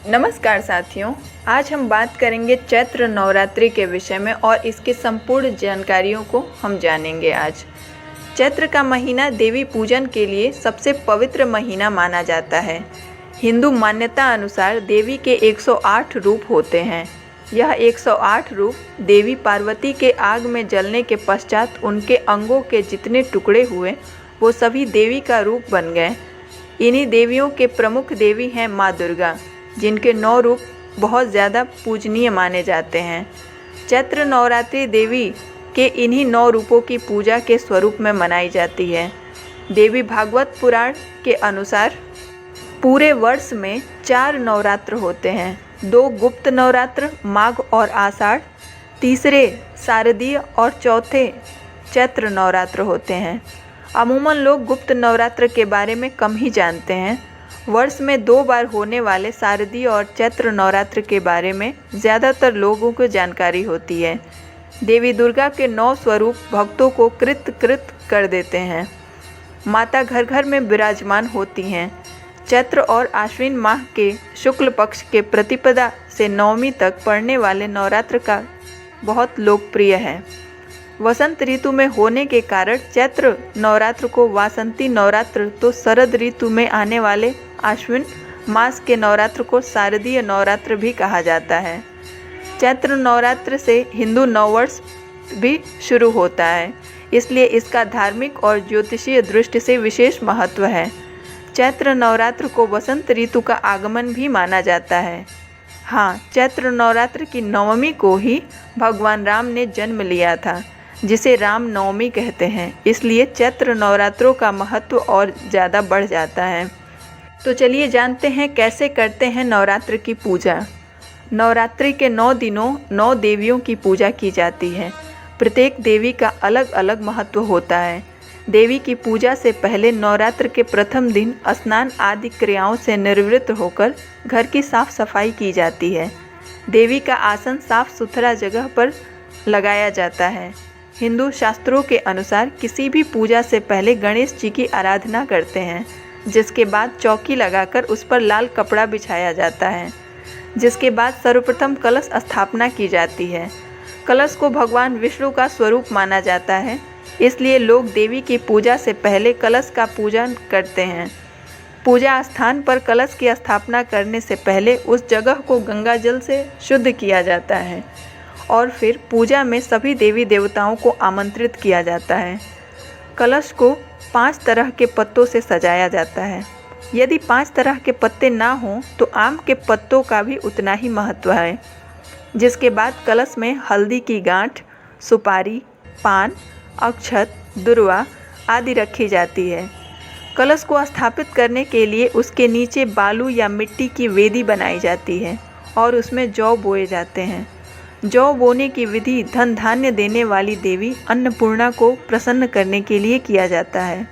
नमस्कार साथियों, आज हम बात करेंगे चैत्र नवरात्रि के विषय में और इसके संपूर्ण जानकारियों को हम जानेंगे आज। चैत्र का महीना देवी पूजन के लिए सबसे पवित्र महीना माना जाता है। हिंदू मान्यता अनुसार देवी के 108 रूप होते हैं। यह 108 रूप देवी पार्वती के आग में जलने के पश्चात उनके अंगों के जितने टुकड़े हुए वो सभी देवी का रूप बन गए। इन्हीं देवियों के प्रमुख देवी हैं माँ दुर्गा, जिनके 9 रूप बहुत ज़्यादा पूजनीय माने जाते हैं। चैत्र नवरात्रि देवी के इन्हीं 9 रूपों की पूजा के स्वरूप में मनाई जाती है। देवी भागवत पुराण के अनुसार पूरे वर्ष में 4 नवरात्र होते हैं। 2 गुप्त नवरात्र माघ और आषाढ़, तीसरे शारदीय और चौथे चैत्र नवरात्र होते हैं। अमूमन लोग गुप्त नवरात्र के बारे में कम ही जानते हैं। वर्ष में 2 बार होने वाले शारदीय और चैत्र नवरात्र के बारे में ज़्यादातर लोगों को जानकारी होती है। देवी दुर्गा के 9 स्वरूप भक्तों को कृत कर देते हैं। माता घर घर में विराजमान होती हैं। चैत्र और आश्विन माह के शुक्ल पक्ष के प्रतिपदा से नवमी तक पड़ने वाले नवरात्र का बहुत लोकप्रिय है। वसंत ऋतु में होने के कारण चैत्र नवरात्र को वासंती नवरात्र, तो शरद ऋतु में आने वाले आश्विन मास के नवरात्र को शारदीय नवरात्र भी कहा जाता है। चैत्र नवरात्र से हिंदू नववर्ष भी शुरू होता है, इसलिए इसका धार्मिक और ज्योतिषीय दृष्टि से विशेष महत्व है। चैत्र नवरात्र को वसंत ऋतु का आगमन भी माना जाता है। हाँ, चैत्र नवरात्र की नवमी को ही भगवान राम ने जन्म लिया था, जिसे राम नवमी कहते हैं। इसलिए चैत्र नवरात्रों का महत्व और ज़्यादा बढ़ जाता है। तो चलिए जानते हैं कैसे करते हैं नवरात्र की पूजा। नवरात्रि के 9 दिनों 9 देवियों की पूजा की जाती है। प्रत्येक देवी का अलग अलग महत्व होता है। देवी की पूजा से पहले नवरात्र के प्रथम दिन स्नान आदि क्रियाओं से निवृत्त होकर घर की साफ सफाई की जाती है। देवी का आसन साफ सुथरा जगह पर लगाया जाता है। हिंदू शास्त्रों के अनुसार किसी भी पूजा से पहले गणेश जी की आराधना करते हैं, जिसके बाद चौकी लगाकर उस पर लाल कपड़ा बिछाया जाता है। जिसके बाद सर्वप्रथम कलश स्थापना की जाती है। कलश को भगवान विष्णु का स्वरूप माना जाता है, इसलिए लोग देवी की पूजा से पहले कलश का पूजन करते हैं। पूजा स्थान पर कलश की स्थापना करने से पहले उस जगह को गंगा जल से शुद्ध किया जाता है और फिर पूजा में सभी देवी देवताओं को आमंत्रित किया जाता है। कलश को 5 तरह के पत्तों से सजाया जाता है। यदि 5 तरह के पत्ते ना हों तो आम के पत्तों का भी उतना ही महत्व है। जिसके बाद कलश में हल्दी की गांठ, सुपारी, पान, अक्षत, दुर्वा आदि रखी जाती है। कलश को स्थापित करने के लिए उसके नीचे बालू या मिट्टी की वेदी बनाई जाती है और उसमें जौ बोए जाते हैं। जौ बोने की विधि धन धान्य देने वाली देवी अन्नपूर्णा को प्रसन्न करने के लिए किया जाता है।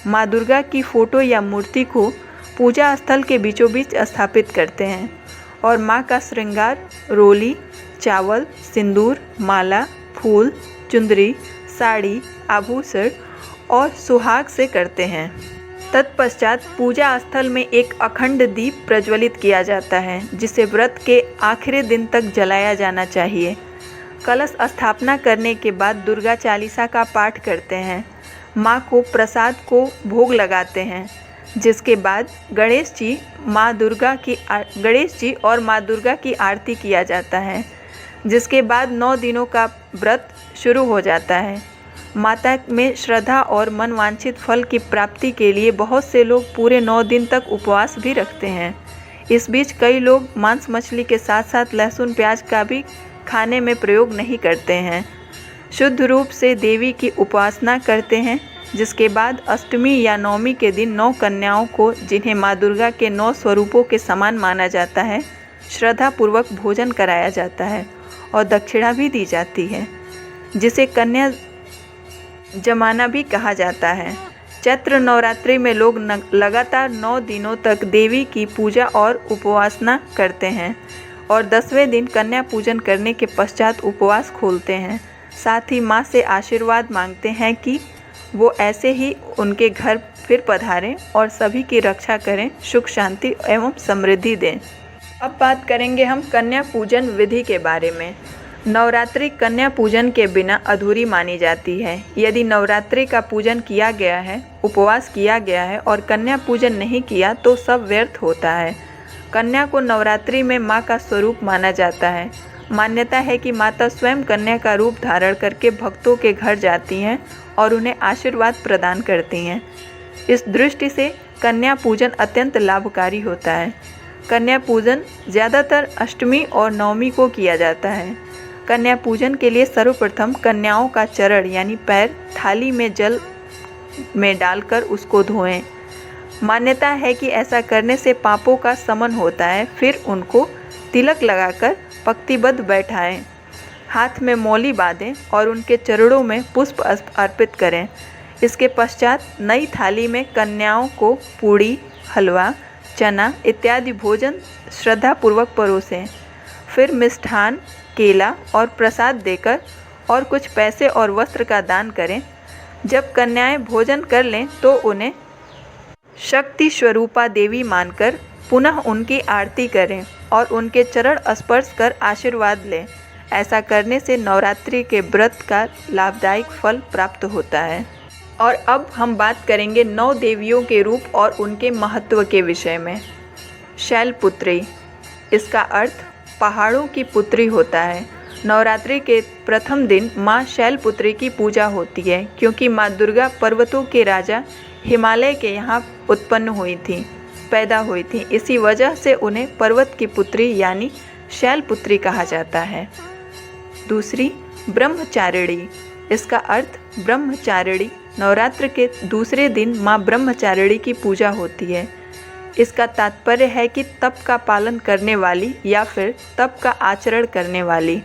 माँ दुर्गा की फोटो या मूर्ति को पूजा स्थल के बीचों बीच स्थापित करते हैं और माँ का श्रृंगार रोली, चावल, सिंदूर, माला, फूल, चुंदरी, साड़ी, आभूषण और सुहाग से करते हैं। तत्पश्चात पूजा स्थल में एक अखंड दीप प्रज्वलित किया जाता है, जिसे व्रत के आखिरी दिन तक जलाया जाना चाहिए। कलश स्थापना करने के बाद दुर्गा चालीसा का पाठ करते हैं। माँ को प्रसाद को भोग लगाते हैं। जिसके बाद गणेश जी और माँ दुर्गा की आरती किया जाता है। जिसके बाद 9 दिनों का व्रत शुरू हो जाता है। माता में श्रद्धा और मनवांछित फल की प्राप्ति के लिए बहुत से लोग पूरे 9 दिन तक उपवास भी रखते हैं। इस बीच कई लोग मांस मछली के साथ साथ लहसुन प्याज का भी खाने में प्रयोग नहीं करते हैं। शुद्ध रूप से देवी की उपासना करते हैं। जिसके बाद अष्टमी या नवमी के दिन 9 कन्याओं को, जिन्हें माँ दुर्गा के 9 स्वरूपों के समान माना जाता है, श्रद्धापूर्वक भोजन कराया जाता है और दक्षिणा भी दी जाती है, जिसे कन्या जमाना भी कहा जाता है। चैत्र नवरात्रि में लोग लगातार 9 दिनों तक देवी की पूजा और उपासना करते हैं और 10वें दिन कन्या पूजन करने के पश्चात उपवास खोलते हैं। साथ ही माँ से आशीर्वाद मांगते हैं कि वो ऐसे ही उनके घर फिर पधारें और सभी की रक्षा करें, सुख शांति एवं समृद्धि दें। अब बात करेंगे हम कन्या पूजन विधि के बारे में। नवरात्रि कन्या पूजन के बिना अधूरी मानी जाती है। यदि नवरात्रि का पूजन किया गया है, उपवास किया गया है और कन्या पूजन नहीं किया तो सब व्यर्थ होता है। कन्या को नवरात्रि में माँ का स्वरूप माना जाता है। मान्यता है कि माता स्वयं कन्या का रूप धारण करके भक्तों के घर जाती हैं और उन्हें आशीर्वाद प्रदान करती हैं। इस दृष्टि से कन्या पूजन अत्यंत लाभकारी होता है। कन्या पूजन ज़्यादातर अष्टमी और नवमी को किया जाता है। कन्या पूजन के लिए सर्वप्रथम कन्याओं का चरण यानी पैर थाली में जल में डालकर उसको धोएं। मान्यता है कि ऐसा करने से पापों का शमन होता है। फिर उनको तिलक लगाकर पंक्तिबद्ध बैठाएं, हाथ में मौली बांधें और उनके चरणों में पुष्प अर्पित करें। इसके पश्चात नई थाली में कन्याओं को पूड़ी, हलवा, चना इत्यादि भोजन श्रद्धापूर्वक परोसें। फिर मिष्ठान, केला और प्रसाद देकर और कुछ पैसे और वस्त्र का दान करें। जब कन्याएं भोजन कर लें तो उन्हें शक्ति स्वरूपा देवी मानकर पुनः उनकी आरती करें और उनके चरण स्पर्श कर आशीर्वाद लें। ऐसा करने से नवरात्रि के व्रत का लाभदायक फल प्राप्त होता है। और अब हम बात करेंगे 9 देवियों के रूप और उनके महत्व के विषय में। शैलपुत्री, इसका अर्थ पहाड़ों की पुत्री होता है। नवरात्रि के प्रथम दिन माँ शैलपुत्री की पूजा होती है क्योंकि माँ दुर्गा पर्वतों के राजा हिमालय के यहाँ उत्पन्न हुई थी, पैदा हुई थी। इसी वजह से उन्हें पर्वत की पुत्री यानी शैलपुत्री कहा जाता है। दूसरी, ब्रह्मचारिणी, इसका अर्थ ब्रह्मचारिणी। नवरात्र के दूसरे दिन माँ ब्रह्मचारिणी की पूजा होती है। इसका तात्पर्य है कि तप का पालन करने वाली या फिर तप का आचरण करने वाली।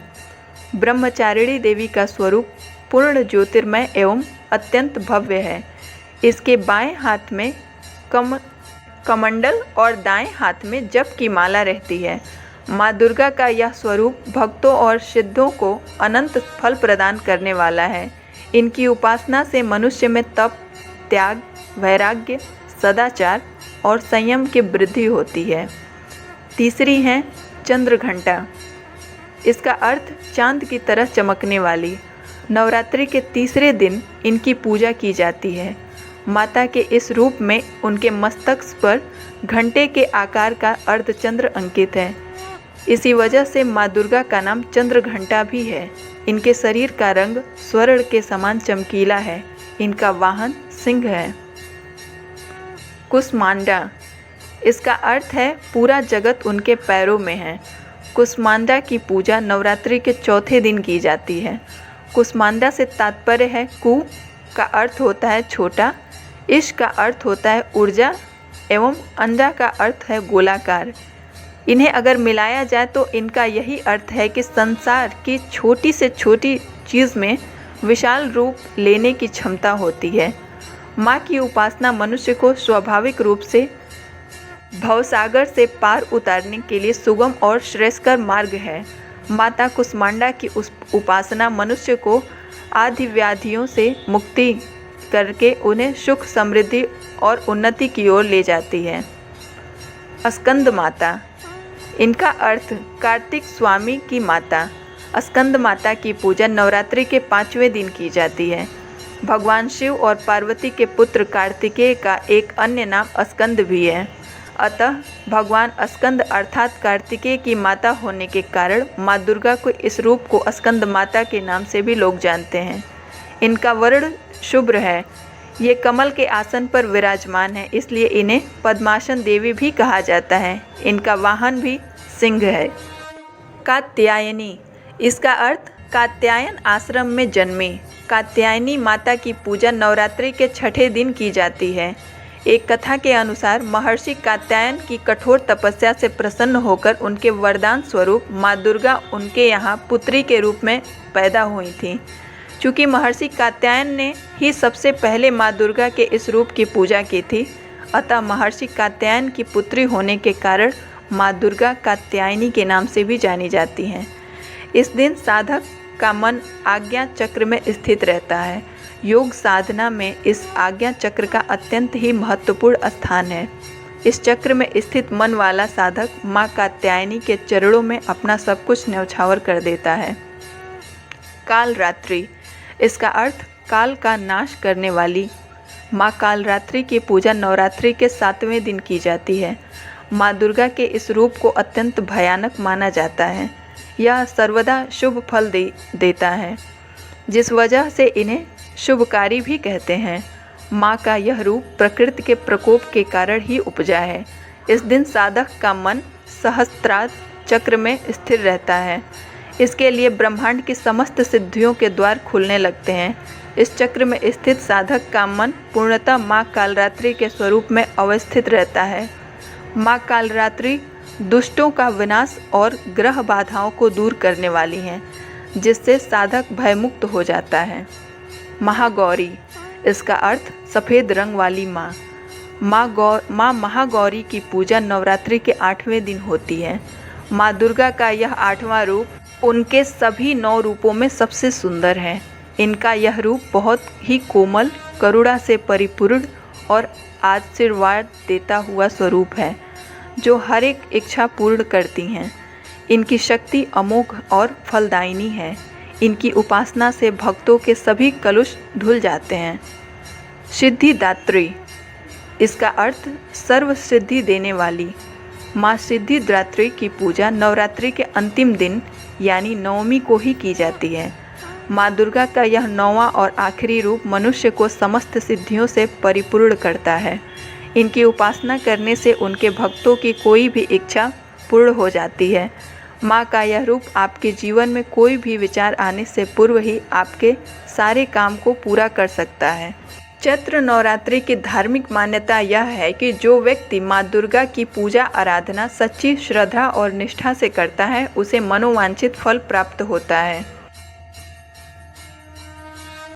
ब्रह्मचारिणी देवी का स्वरूप पूर्ण ज्योतिर्मय एवं अत्यंत भव्य है। इसके बाएं हाथ में कमंडल और दाएं हाथ में जप की माला रहती है। माँ दुर्गा का यह स्वरूप भक्तों और सिद्धों को अनंत फल प्रदान करने वाला है। इनकी उपासना से मनुष्य में तप, त्याग, वैराग्य, सदाचार और संयम की वृद्धि होती है। तीसरी है चंद्रघंटा, इसका अर्थ चांद की तरह चमकने वाली। नवरात्रि के तीसरे दिन इनकी पूजा की जाती है। माता के इस रूप में उनके मस्तक पर घंटे के आकार का अर्धचंद्र अंकित है। इसी वजह से माँ दुर्गा का नाम चंद्रघंटा भी है। इनके शरीर का रंग स्वर्ण के समान चमकीला है। इनका वाहन सिंह है। कुष्मांडा, इसका अर्थ है पूरा जगत उनके पैरों में है। कुष्मांडा की पूजा नवरात्रि के चौथे दिन की जाती है। कुष्मांडा से तात्पर्य है कु का अर्थ होता है छोटा, इश का अर्थ होता है ऊर्जा एवं अंडा का अर्थ है गोलाकार। इन्हें अगर मिलाया जाए तो इनका यही अर्थ है कि संसार की छोटी से छोटी चीज़ में विशाल रूप लेने की क्षमता होती है। माँ की उपासना मनुष्य को स्वाभाविक रूप से भवसागर से पार उतारने के लिए सुगम और श्रेयस्कर मार्ग है। माता कुष्मांडा की उपासना मनुष्य को आदि व्याधियों से मुक्ति करके उन्हें सुख, समृद्धि और उन्नति की ओर ले जाती है। स्कंद माता, इनका अर्थ कार्तिक स्वामी की माता। स्कंद माता की पूजा नवरात्रि के 5वें दिन की जाती है। भगवान शिव और पार्वती के पुत्र कार्तिकेय का एक अन्य नाम स्कंद भी है। अतः भगवान स्कंद अर्थात कार्तिकेय की माता होने के कारण माँ दुर्गा को इस रूप को स्कंद माता के नाम से भी लोग जानते हैं। इनका वर्ण शुभ्र है। ये कमल के आसन पर विराजमान है, इसलिए इन्हें पद्मासन देवी भी कहा जाता है। इनका वाहन भी सिंह है। कात्यायनी, इसका अर्थ कात्यायन आश्रम में जन्मी। कात्यायनी माता की पूजा नवरात्रि के छठे दिन की जाती है। एक कथा के अनुसार महर्षि कात्यायन की कठोर तपस्या से प्रसन्न होकर उनके वरदान स्वरूप माँ दुर्गा उनके यहाँ पुत्री के रूप में पैदा हुई थी। चूँकि महर्षि कात्यायन ने ही सबसे पहले माँ दुर्गा के इस रूप की पूजा की थी, अतः महर्षि कात्यायन की पुत्री होने के कारण माँ दुर्गा कात्यायनी के नाम से भी जानी जाती हैं। इस दिन साधक का मन आज्ञा चक्र में स्थित रहता है। योग साधना में इस आज्ञा चक्र का अत्यंत ही महत्वपूर्ण स्थान है। इस चक्र में स्थित मन वाला साधक माँ कात्यायनी के चरणों में अपना सब कुछ न्यौछावर कर देता है। कालरात्रि, इसका अर्थ काल का नाश करने वाली। माँ कालरात्रि की पूजा नवरात्रि के 7वें दिन की जाती है। माँ दुर्गा के इस रूप को अत्यंत भयानक माना जाता है। यह सर्वदा शुभ फल देता है, जिस वजह से इन्हें शुभकारी भी कहते हैं। माँ का यह रूप प्रकृति के प्रकोप के कारण ही उपजा है। इस दिन साधक का मन सहस्त्रार चक्र में स्थिर रहता है। इसके लिए ब्रह्मांड की समस्त सिद्धियों के द्वार खुलने लगते हैं। इस चक्र में स्थित साधक का मन पूर्णतः माँ कालरात्रि के स्वरूप में अवस्थित रहता है। माँ कालरात्रि दुष्टों का विनाश और ग्रह बाधाओं को दूर करने वाली हैं, जिससे साधक भयमुक्त हो जाता है। महागौरी, इसका अर्थ सफ़ेद रंग वाली माँ। माँ महागौरी की पूजा नवरात्रि के 8वें दिन होती है। माँ दुर्गा का यह 8वां रूप उनके सभी 9 रूपों में सबसे सुंदर है। इनका यह रूप बहुत ही कोमल, करुणा से परिपूर्ण और आशीर्वाद देता हुआ स्वरूप है, जो हर एक इच्छा पूर्ण करती हैं। इनकी शक्ति अमोघ और फलदायिनी है। इनकी उपासना से भक्तों के सभी कलुष धुल जाते हैं। सिद्धिदात्री, इसका अर्थ सर्व सिद्धि देने वाली। माँ सिद्धिदात्री की पूजा नवरात्रि के अंतिम दिन यानी नवमी को ही की जाती है। माँ दुर्गा का यह 9वां और आखिरी रूप मनुष्य को समस्त सिद्धियों से परिपूर्ण करता है। इनकी उपासना करने से उनके भक्तों की कोई भी इच्छा पूर्ण हो जाती है। माँ का यह रूप आपके जीवन में कोई भी विचार आने से पूर्व ही आपके सारे काम को पूरा कर सकता है। चैत्र नवरात्रि की धार्मिक मान्यता यह है कि जो व्यक्ति माँ दुर्गा की पूजा आराधना सच्ची श्रद्धा और निष्ठा से करता है, उसे मनोवांछित फल प्राप्त होता है।